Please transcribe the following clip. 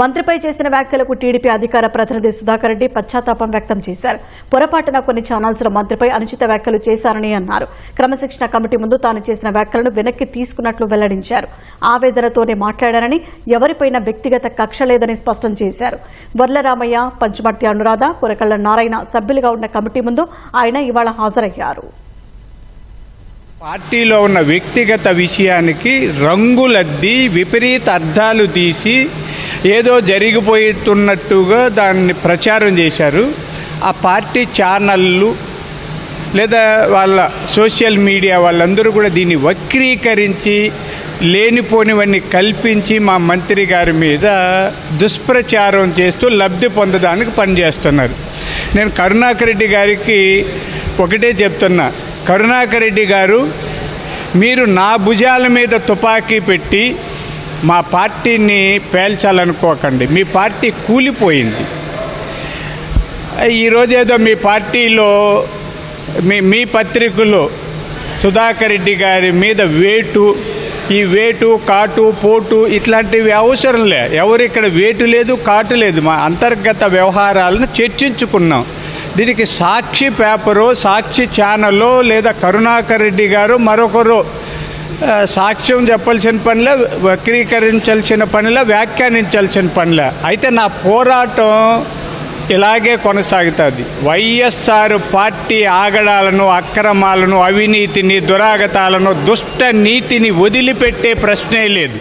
మంత్రిపై చేసిన వ్యాఖ్యలకు టీడీపీ అధికార ప్రతినిధి సుధాకర్ రెడ్డి పశ్చాత్తాపం వ్యక్తం చేశారు. పొరపాటున కొన్ని ఛానల్స్ లో మంత్రిపై అనుచిత వ్యాఖ్యలు చేశారని అన్నారు. క్రమశిక్షణ కమిటీ ముందు తాను చేసిన వ్యాఖ్యలను వెనక్కి తీసుకున్నట్లు వెల్లడించారు. ఆవేదనతోనే మాట్లాడారని, ఎవరిపైన వ్యక్తిగత కక్ష లేదని స్పష్టం చేశారు. వర్లరామయ్య, పంచుమర్తి అనురాధ, కొరకళ్ల నారాయణ సభ్యులుగా ఉన్న కమిటీ ముందు ఆయన ఇవాళ హాజరయ్యారు. పార్టీలో ఉన్న వ్యక్తిగత విషయానికి రంగులద్ది విపరీత అర్థాలు తీసి ఏదో జరిగిపోతున్నట్టుగా దాన్ని ప్రచారం చేశారు. ఆ పార్టీ ఛానళ్ళు లేదా వాళ్ళ సోషల్ మీడియా వాళ్ళందరూ కూడా దీన్ని వక్రీకరించి లేనిపోనివన్నీ కల్పించి మా మంత్రి గారి మీద దుష్ప్రచారం చేస్తూ లబ్ధి పొందడానికి పనిచేస్తున్నారు. నేను కరుణాకర్ రెడ్డి గారికి ఒకటే చెప్తున్నా, కరుణాకర్ రెడ్డి గారు, మీరు నా భుజాల మీద తుపాకీ పెట్టి మా పార్టీని పేల్చాలనుకోకండి. మీ పార్టీ కూలిపోయింది. ఈరోజు ఏదో మీ పార్టీలో మీ పత్రికలో సుధాకర్ రెడ్డి గారి మీద ఈ వేటు కాటు పోటు ఇట్లాంటివి అవసరం లే. ఎవరు ఇక్కడ వేటు లేదు, కాటు లేదు. మా అంతర్గత వ్యవహారాలను చర్చించుకున్నాం. దీనికి సాక్షి పేపరు, సాక్షి ఛానల్లో లేదా కరుణాకర్ రెడ్డి గారు మరొకరు సాక్ష్యం చెప్పాల్సిన పనిలే, వక్రీకరించాల్సిన పనిలే, వ్యాఖ్యానించాల్సిన పనిలే. అయితే నా పోరాటం ఇలాగే కొనసాగుతుంది. వైఎస్ఆర్ పార్టీ ఆగడాలను, అక్రమాలను, అవినీతిని, దురాగతాలను, దుష్ట నీతిని వదిలిపెట్టే ప్రశ్నే లేదు.